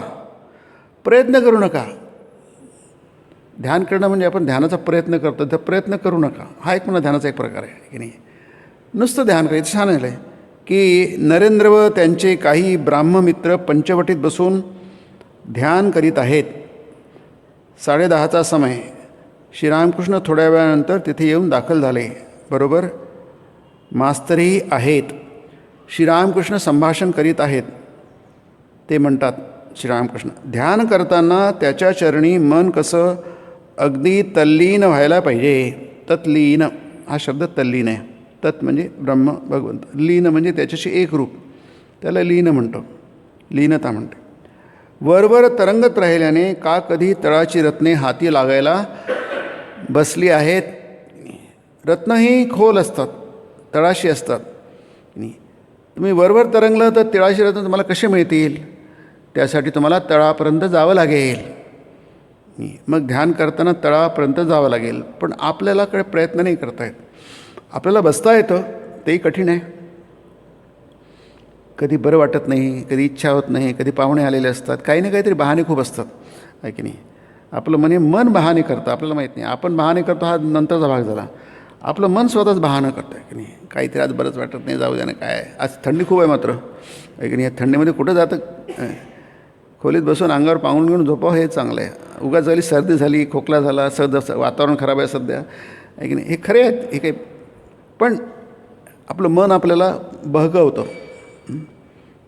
प्रयत्न करू नका. ध्यान करणं म्हणजे आपण ध्यानाचा प्रयत्न करतो, तर प्रयत्न करू नका, हा एक म्हणा ध्यानाचा एक प्रकार आहे की नाही. नुसतं ध्यान करायचं. छान आहे की नरेंद्र व त्यांचे काही ब्राह्ममित्र पंचवटीत बसून ध्यान करीत आहेत. 10:30चा समय. श्रीरामकृष्ण थोड्या वेळानंतर तिथे येऊन दाखल झाले. बरोबर मास्तरही आहेत. श्रीरामकृष्ण संभाषण करीत आहेत. ते म्हणतात श्रीरामकृष्ण, ध्यान करताना त्याच्या चरणी मन कसं अगदी तल्लीन व्हायला पाहिजे. तत्लीन हा शब्द तल्लीन आहे. तत् म्हणजे ब्रह्म भगवंत, लीन म्हणजे त्याच्याशी एक रूप, त्याला लीन म्हणतो, लीनता म्हणते. वरवर तरंगत राहिल्याने का कधी तळाची रत्ने हाती लागायला बसली आहेत. रत्नही खोल असतात, तळाशी असतात. तुम्ही वरवर तरंगलं तर तळाशी रत्न तुम्हाला कसे मिळतील. त्यासाठी तुम्हाला तळापर्यंत जावं लागेल. मग ध्यान करताना तळापर्यंत जावं लागेल. पण आपल्याला कडे प्रयत्न नाही करता येत. आपल्याला बसता येतं, तेही कठीण आहे. कधी बरं वाटत नाही, कधी इच्छा होत नाही, कधी पाहुणे आलेले असतात, काही ना काहीतरी बहाणे खूप असतात, आहे की नाही. आपलं मन बहाणे करतं, आपल्याला माहीत नाही. आपण बहाणे करतो हा नंतरचा भाग झाला. आपलं मन स्वतःच बहाणं करतं, आहे की नाही. काहीतरी आज बरंच वाटत नाही, जाऊ द्या ना, काय आज थंडी खूप आहे मात्र, आहे की नाही. थंडीमध्ये कुठं जातं. खोलीत बसून अंगावर पांघरून घेऊन झोपावं हे चांगलं आहे. उगाच झाली सर्दी झाली, खोकला झाला, वातावरण खराब आहे सध्या, आहे की नाही. हे खरे आहेत, हे काही, पण आपलं मन आपल्याला बहकवतं,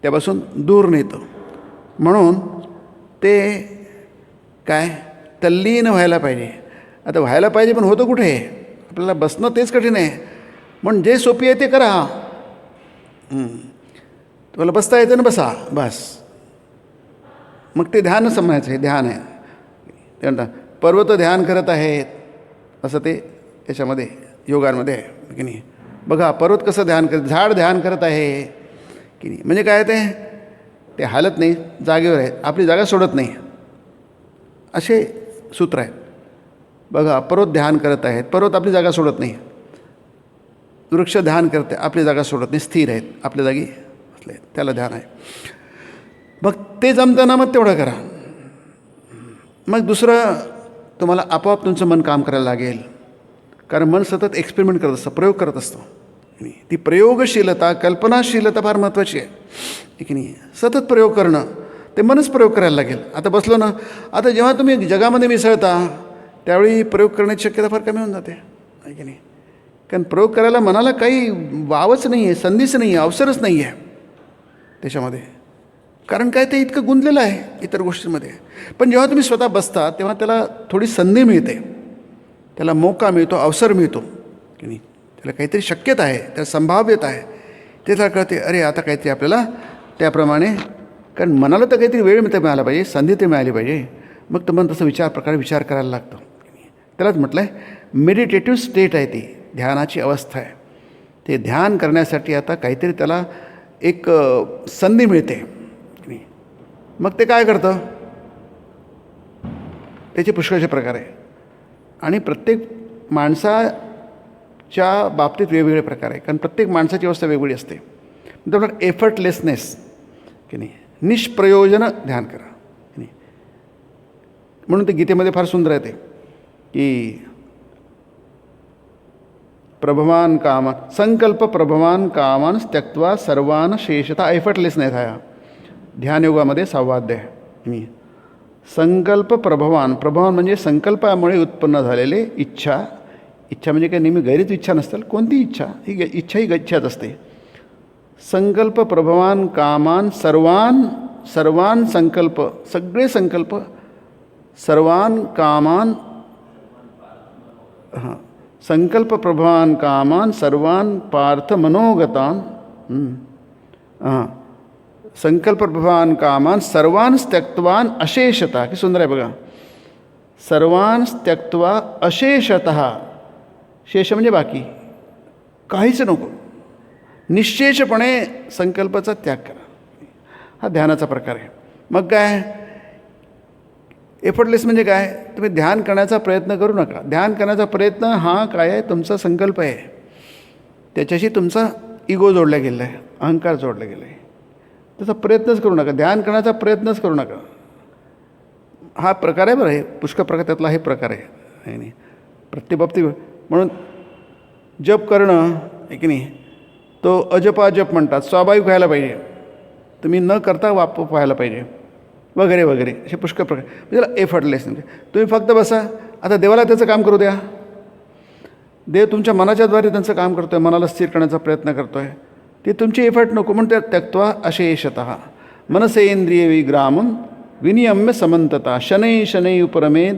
त्यापासून दूर नेतं. म्हणून ते काय तल्लीन व्हायला पाहिजे. आता व्हायला पाहिजे, पण होतं कुठे. आपल्याला बसणं तेच कठीण आहे. म्हणून जे सोपी आहे ते करा. तुम्हाला बसता येतं ना, बसा, बस. मग ते ध्यान समजायचं, हे ध्यान आहे. ते म्हणतात पर्वत ध्यान करत आहेत, असं ते याच्यामध्ये योगांमध्ये आहे की नाही. बघा पर्वत कसं ध्यान करत, झाड ध्यान करत आहे की नाही. म्हणजे काय ते हालत नाही, जागेवर आहेत, आपली जागा सोडत नाही, असे सूत्र आहेत. बघा पर्वत ध्यान करत आहेत, पर्वत आपली जागा सोडत नाही. वृक्ष ध्यान करते, आपली जागा सोडत नाही, स्थिर आहेत, आपल्या जागी असले, त्याला ध्यान आहे. मग ते जमताना मग तेवढं करा. मग दुसरं तुम्हाला आपोआप तुमचं मन काम करायला लागेल. कारण मन सतत एक्सपेरिमेंट करत असतं, प्रयोग करत असतं. ती प्रयोगशीलता, कल्पनाशीलता फार महत्त्वाची आहे की नाही. सतत प्रयोग करणं, ते मनच प्रयोग करायला लागेल. आता बसलो ना, आता जेव्हा तुम्ही जगामध्ये मिसळता त्यावेळी प्रयोग करण्याची शक्यता फार कमी होऊन जाते, आहे की नाही. कारण प्रयोग करायला मनाला काही वावच नाही आहे, संधीच नाही आहे, अवसरच नाही आहे त्याच्यामध्ये. कारण काय ते इतकं गुंतलेलं आहे इतर गोष्टींमध्ये. पण जेव्हा तुम्ही स्वतः बसता तेव्हा त्याला थोडी संधी मिळते, त्याला मोका मिळतो, अवसर मिळतो की नाही. त्याला काहीतरी शक्यता आहे, त्याला संभाव्यता आहे. ते त्याला कळते, अरे आता काहीतरी आपल्याला त्याप्रमाणे, कारण मनाला तर काहीतरी वेळ मिळाला पाहिजे, संधी ते मिळाली पाहिजे. मग तर मन तसं प्रकारे विचार करायला लागतं. त्यालाच म्हटलं आहे मेडिटेटिव्ह स्टेट आहे, ती ध्यानाची अवस्था आहे. ते ध्यान करण्यासाठी आता काहीतरी त्याला एक संधी मिळते. मग ते काय करतं, त्याचे पुष्कळचे प्रकार आहे. आणि प्रत्येक माणसाच्या बाबतीत वेगवेगळे प्रकार आहे. कारण प्रत्येक माणसाची अवस्था वेगवेगळी असते. म्हणजे एफर्टलेसनेस की नाही, निष्प्रयोजन ध्यान करा की नाही. म्हणून ते गीतेमध्ये फार सुंदर आहे ते की प्रभवान कामान संकल्प प्रभवान कामान त्यक्त्वा सर्वान शेषता एफर्टलेसनेस आहे. ध्यानयोगामध्ये 6वा अध्याय. मी संकल्प प्रभवान म्हणजे संकल्पामुळे उत्पन्न झालेले इच्छा म्हणजे काय नेहमी गैरच इच्छा नसतील, कोणती इच्छा ही इच्छा ही इच्छाच असते. संकल्प प्रभवान कामान सर्वान संकल्प, सगळे संकल्प, सर्वान कामान, संकल्प प्रभवान कामान सर्वान पार्थ मनोगतान, संकल्पप्रभावान कामान सर्वांस त्यक्तवान अशेषतः. की सुंदर आहे बघा. सर्वांस त्यक्त्वा अशेषतः. शेष म्हणजे बाकी काहीच नको, निश्चेषपणे संकल्पाचा त्याग करा. हा ध्यानाचा प्रकार आहे. मग काय एफर्टलेस म्हणजे काय? तुम्ही ध्यान करण्याचा प्रयत्न करू नका. ध्यान करण्याचा प्रयत्न हा काय आहे? तुमचा संकल्प आहे. त्याच्याशी तुमचा इगो जोडला गेला आहे, अहंकार जोडला गेला आहे. त्याचा प्रयत्नच करू नका. ध्यान करण्याचा प्रयत्नच करू नका. हा प्रकार आहे बरं. हे पुष्कळ प्रकार त्यातला हे प्रकार आहे नाही प्रत्येक बाबतीत. म्हणून जप करणं आहे की नाही, तो अजपा जप म्हणतात, स्वाभाविक व्हायला पाहिजे. तुम्ही न करता व्हायला पाहिजे वगैरे वगैरे असे पुष्कळ प्रकार. म्हणजे त्याला एफर्टलेस म्हणजे तुम्ही फक्त बसा. आता देवाला त्याचं काम करू द्या. देव तुमच्या मनाच्याद्वारे त्यांचं काम करतो आहे, मनाला स्थिर करण्याचा प्रयत्न करतो आहे. ते तुमची एफर्ट नको म्हणून त्या त्यक्त्वा अशेषतः मनसेंद्रिय विग्रामं विनियम्य समंतता शनै शनै उपरमेत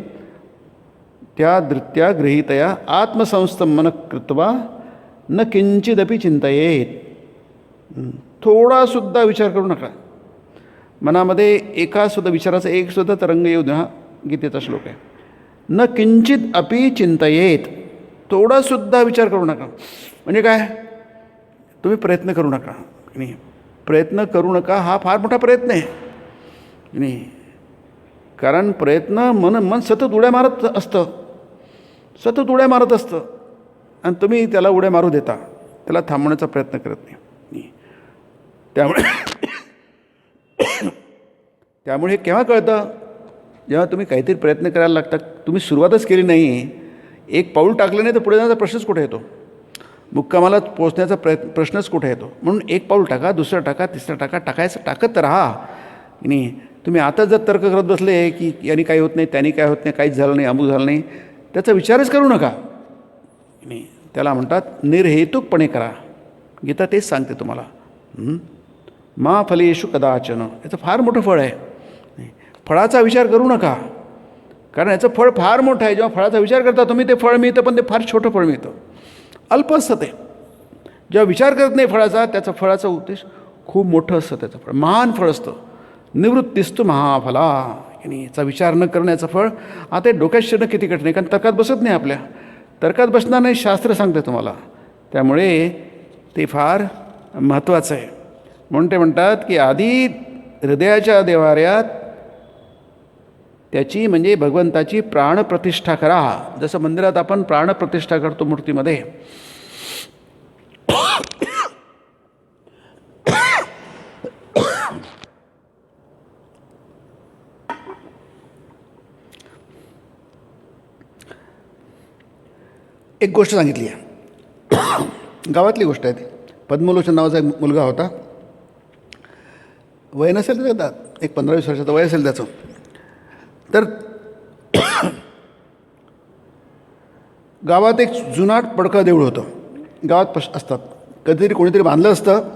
त्या धृत्या गृहीतया आत्मसंस्थं मन कृत्वा न किंचिदपि चिंतयेत. थोडासुद्धा विचार करू नका. मनामध्ये एकासुद्धा विचाराचा एकसुद्धा तरंग येऊ द्या. हा गीतेचा श्लोक आहे. न किंचित अपि चिंतयेत. थोडासुद्धा विचार करू नका. म्हणजे काय? तुम्ही प्रयत्न करू नका. नाही प्रयत्न करू नका हा फार मोठा प्रयत्न आहे. नाही कारण प्रयत्न मन सतत उड्या मारत असतं, सतत उड्या मारत असतं आणि तुम्ही त्याला उड्या मारू देता, त्याला थांबवण्याचा प्रयत्न करत नाही. त्यामुळे हे केव्हा कळतं? जेव्हा तुम्ही काहीतरी प्रयत्न करायला लागतात, तुम्ही सुरुवातच केली नाही, एक पाऊल टाकलं नाही तर पुढे जाण्याचा प्रश्नच कुठे येतो? मुक्कामाला पोचण्याचा प्रश्नच कुठे येतो? म्हणून एक पाऊल टाका, दुसरं टाका, तिसरं टाका, टाकत राहा. नाही तुम्ही आता जर तर्क करत बसले की यांनी काही होत नाही, त्यांनी काय होत नाही, काहीच झालं नाही, अमुक झालं नाही, त्याचा विचारच करू नका. नाही त्याला म्हणतात निर्हेतुकपणे करा. गीता तेच सांगते तुम्हाला. मा फलेषु कदाचन. याचं फार मोठं फळ आहे. फळाचा विचार करू नका, कारण याचं फळ फार मोठं आहे. जेव्हा फळाचा विचार करता तुम्ही ते फळ मिळतं, पण ते फार छोटं फळ मिळतं, अल्प असतं ते. जेव्हा विचार करत नाही फळाचा, त्याचं फळाचा उद्देश खूप मोठं असतं. त्याचं फळ महान फळ असतं. निवृत्तीस्तु महाफला. आणि याचा विचार न करण्याचं फळ आता डोक्यात शिरणं किती कठीण आहे, कारण तर्कात बसत नाही. आपल्या तर्कात बसणार नाही, शास्त्र सांगते तुम्हाला. त्यामुळे ते फार महत्त्वाचं आहे. म्हणून ते म्हणतात की आधी हृदयाच्या देवाऱ्यात त्याची म्हणजे भगवंताची प्राणप्रतिष्ठा करा. जसं मंदिरात आपण प्राणप्रतिष्ठा करतो मूर्तीमध्ये. एक गोष्ट सांगितली आहे, गावातली गोष्ट आहे ती. पद्मलोचन नावाचा एक मुलगा होता. वय नसेल त्याचं, एक 15-20 वर्षाचं वय असेल त्याचं. तर गावात एक जुनाट पडकं देऊळ होतं. गावात असतात, कधीतरी कोणीतरी बांधलं असतं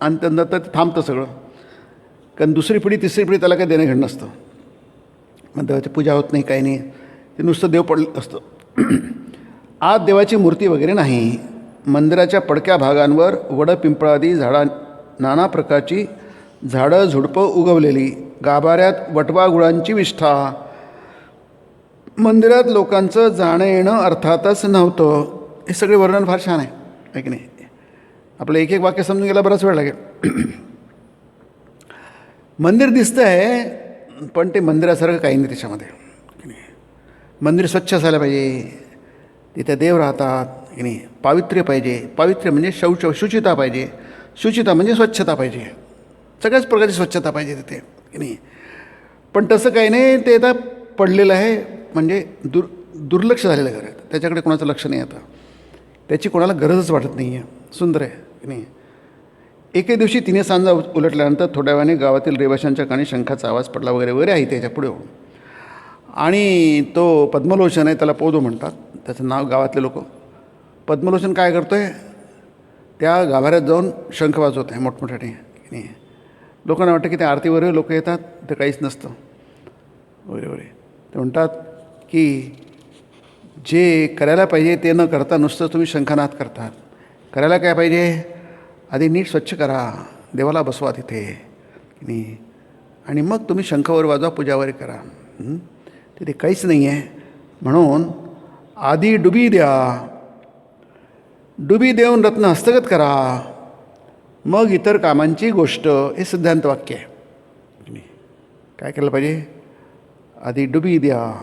आणि त्यानंतर ते थांबतं सगळं, कारण दुसरी पिढी तिसरी पिढी त्याला काही देणं घेणं नसतं. मग देवाची पूजा होत नाही, काही नाही, ते नुसतं देव पडलं असतं. आत देवाची मूर्ती वगैरे नाही. मंदिराच्या पडक्या भागांवर वड पिंपळादी झाडा, नाना प्रकारची झाडं झुडपं उगवलेली, गाभाऱ्यात वटवा गुळांची विष्ठा. मंदिरात लोकांचं जाणं येणं अर्थातच नव्हतं. हे सगळे वर्णन फार छान आहे की नाही? आपलं एक एक वाक्य समजून गेला बराच वेळ लागेल. मंदिर दिसतं आहे, पण ते मंदिरासारखं काही नाही त्याच्यामध्ये. मंदिर स्वच्छ असायला पाहिजे, तिथे देव राहतात की नाही, पावित्र्य पाहिजे. पावित्र्य म्हणजे शुचिता पाहिजे, शुचिता म्हणजे स्वच्छता पाहिजे, सगळ्याच प्रकारची स्वच्छता पाहिजे तिथे की नाही. पण तसं काही नाही. ते आता पडलेलं आहे, म्हणजे दुर्लक्ष झालेलं घर आहे. त्याच्याकडे कोणाचं लक्ष नाही. आता त्याची कोणाला गरजच वाटत नाही आहे. सुंदर आहे की नाही. एके दिवशी तिने सांजा उलटल्यानंतर थोड्या वेळाने गावातील रहिवाशांच्या कानी शंखाचा आवाज पडला वगैरे वगैरे आहे त्याच्या पुढे. आणि तो पद्मलोचन आहे, त्याला पोदो म्हणतात, त्याचं नाव गावातले लोक. पद्मलोचन काय करतो आहे, त्या गाभाऱ्यात जाऊन शंख वाजवत आहे मोठमोठ्याने की नाही. लोकांना वाटतं की त्या आरतीवर लोक येतात, ते काहीच नसतं वगैरे वगैरे. ते म्हणतात की जे करायला पाहिजे ते न करता नुसतं तुम्ही शंखनाद करतात. करायला काय पाहिजे, आधी नीट स्वच्छ करा, देवाला बसवा तिथे, नाही. आणि मग तुम्ही शंखावर वाजवा, पूजावरी करा. तिथे काहीच नाही आहे. म्हणून आधी डुबी द्या, डुबी देऊन रत्न हस्तगत करा, मग इतर कामांची गोष्ट. हे सिद्धांत वाक्य आहे. काय केलं पाहिजे? आधी डुबी द्या,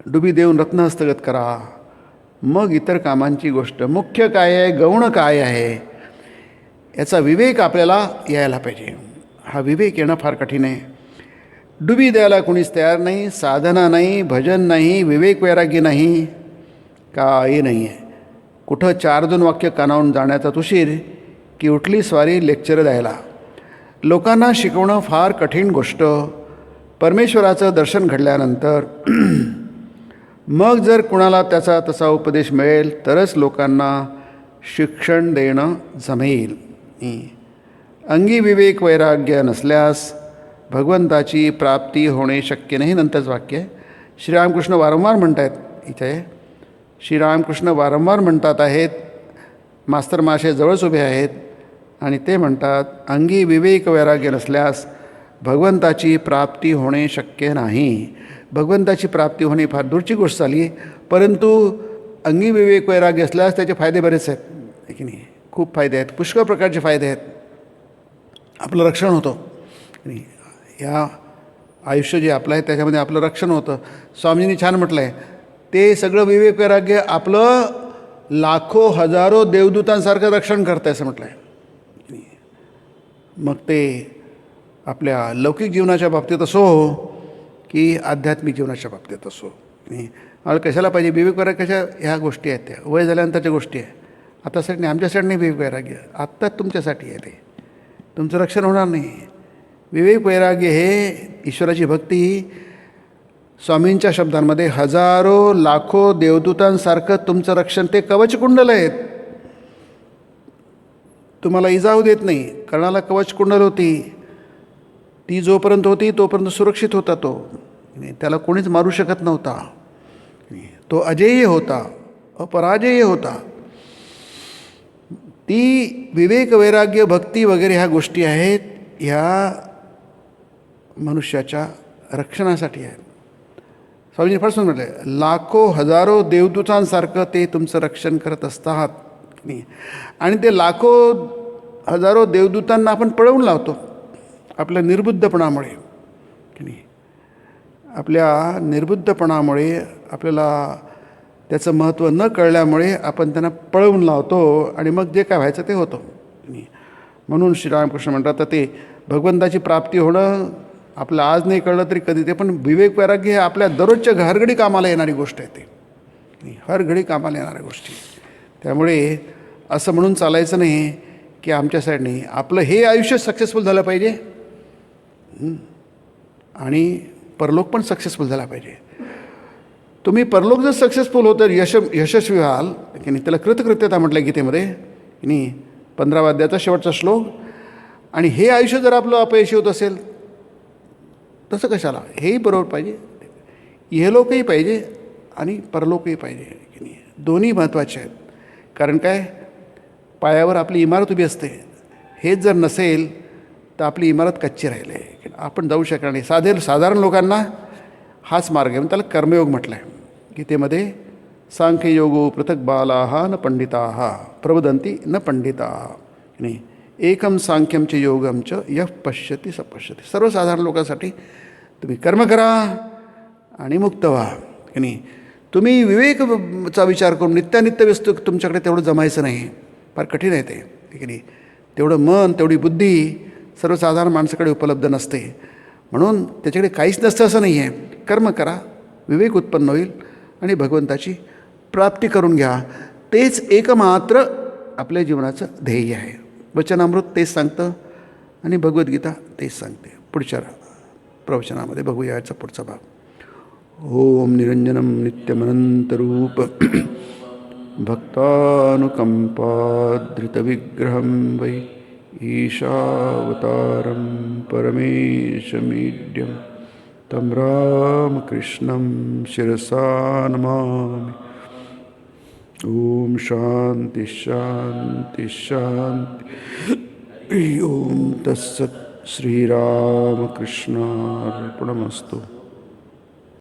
डुबी देऊन रत्न हस्तगत करा, मग इतर कामांची गोष्ट. मुख्य काय आहे, गौण काय आहे, याचा विवेक आपल्याला यायला पाहिजे. हा विवेक येणं फार कठीण आहे. डुबी द्यायला कोणीच तयार नाही. साधना नाही, भजन नाही, विवेक वैराग्य नाही, काही नाही आहे. कुठं 4-2 वाक्य कानावून जाण्याचा उशीर की उठली स्वारी लेक्चर द्यायला. लोकांना शिकवणं फार कठीण गोष्ट. परमेश्वराचं दर्शन घडल्यानंतर मग जर कुणाला त्याचा तसा उपदेश मिळेल तरच लोकांना शिक्षण देणं जमेल. अंगी विवेक वैराग्य नसल्यास भगवंताची प्राप्ती होणे शक्य नाही. नंतरच वाक्य आहे. श्रीरामकृष्ण वारंवार म्हणत आहेत इथे. श्रीरामकृष्ण वारंवार म्हणतात आहेत, मास्तर माशे जवळच उभे आहेत आणि ते म्हणतात, अंगी विवेक वैराग्य नसल्यास भगवंताची प्राप्ती होणे शक्य नाही. भगवंताची प्राप्ती होणे फार दूरची गोष्ट झाली. परंतु अंगी विवेक वैराग्य असल्यास त्याचे फायदे बरेच आहेत, आहे की नाही? खूप फायदे आहेत, पुष्कळ प्रकारचे फायदे आहेत. आपलं रक्षण होतं. या आयुष्य जे आपलं आहे त्याच्यामध्ये आपलं रक्षण होतं. स्वामींनी छान म्हटलं आहे, ते सगळं विवेक वैराग्य आपलं लाखो हजारो देवदूतांसारखं रक्षण करतं असं म्हटलं आहे. मग ते आपल्या लौकिक जीवनाच्या बाबतीत असो की आध्यात्मिक जीवनाच्या बाबतीत असो. मला कशाला पाहिजे विवेक वैराग्य? कशा ह्या गोष्टी आहेत, त्या वय झाल्यानंतरच्या गोष्टी आहे. आतासाठी नाही, आमच्यासाठी नाही विवेक वैराग्य, आत्ताच तुमच्यासाठी आहे. ते तुमचं रक्षण होणार नाही. विवेक वैराग्य हे ईश्वराची भक्ती. स्वामींच्या शब्दांमध्ये हजारो लाखो देवदूतांसारखं तुमचं रक्षण. ते कवचकुंडल आहेत, तुम्हाला इजा होऊ देत नाही. कर्णाला कवचकुंडल होती, ती जोपर्यंत होती तोपर्यंत सुरक्षित होता. तो त्याला कोणीच मारू शकत नव्हता. तो अजेय होता, अपराजेय होता. ती विवेक वैराग्य भक्ती वगैरे ह्या गोष्टी आहेत, ह्या मनुष्याच्या रक्षणासाठी आहेत. स्वामीजी फार सुंदर म्हटलं, लाखो हजारो देवदूतांसारखं ते तुमचं रक्षण करत असतात. आणि ते लाखो हजारो देवदूतांना आपण पळवून लावतो आपल्या निर्बुद्धपणामुळे, की नाही? आपल्या निर्बुद्धपणामुळे, आपल्याला त्याचं महत्त्व न कळल्यामुळे आपण त्यांना पळवून लावतो आणि मग जे काय व्हायचं ते होतं. म्हणून श्रीरामकृष्ण म्हणतात, तर ते भगवंताची प्राप्ती होणं आपलं आज नाही कळलं तरी कधी ते. पण विवेक वैराग्य हे आपल्या दररोजच्या हरघडी कामाला येणारी गोष्ट आहे. ते हर घडी कामाला येणाऱ्या गोष्टी. त्यामुळे असं म्हणून चालायचं नाही की आमच्या साईडने आपलं हे आयुष्य सक्सेसफुल झालं पाहिजे आणि परलोक पण सक्सेसफुल झाला पाहिजे. तुम्ही परलोक जर सक्सेसफुल होतं, यशस्वी व्हाल, की नाही? त्याला कृतकृत्यता म्हटलं गीतेमध्ये, की नाही? 15व्या अध्यायाचा शेवटचा श्लोक. आणि हे आयुष्य जर आपलं अपयशी होत असेल, तसं कशाला? हेही बरोबर पाहिजे, इहलोकही पाहिजे आणि परलोकही पाहिजे, की नाही? दोन्ही महत्त्वाचे आहेत. कारण काय, पायावर आपली इमारत उभी असते. हेच जर नसेल तर आपली इमारत कच्ची राहिली आहे, आपण जाऊ शकणार नाही. साधारण लोकांना हाच मार्ग आहे. त्याला कर्मयोग म्हटलं आहे गीतेमध्ये. सांख्ययोगो पृथक बालाः न पंडिताः प्रवदन्ति न पंडिताः. नाही, एकम सांख्यम च योगम च यः पश्यति स पश्यति. सर्वसाधारण लोकांसाठी तुम्ही कर्म करा आणि मुक्त व्हा, की नाही? तुम्ही विवेकचा विचार करून नित्यानित्य व्यस्त तुमच्याकडे तेवढं जमायचं नाही, फार कठीण आहे ते, की नाही? तेवढं मन, तेवढी बुद्धी सर्वसाधारण माणसाकडे उपलब्ध नसते. म्हणून त्याच्याकडे काहीच नसतं असं नाही आहे. कर्म करा, विवेक उत्पन्न होईल आणि भगवंताची प्राप्ती करून घ्या. तेच एकमात्र आपल्या जीवनाचं ध्येय आहे. वचनामृत तेच सांगतं आणि भगवद्गीता तेच सांगते. पुढच्या प्रवचनामध्ये बघूया याचा पुढचा भाग. ओम निरंजनम नित्यमनंतरूप भक्तानुकंपाधृतविग्रहं वै ईशावतारं परमेशमीड्यं तं रामकृष्णं शिरसा नमामि. ओम शांति शांति शांति. ओम तत्सत् श्रीरामकृष्णार्पणमस्तु.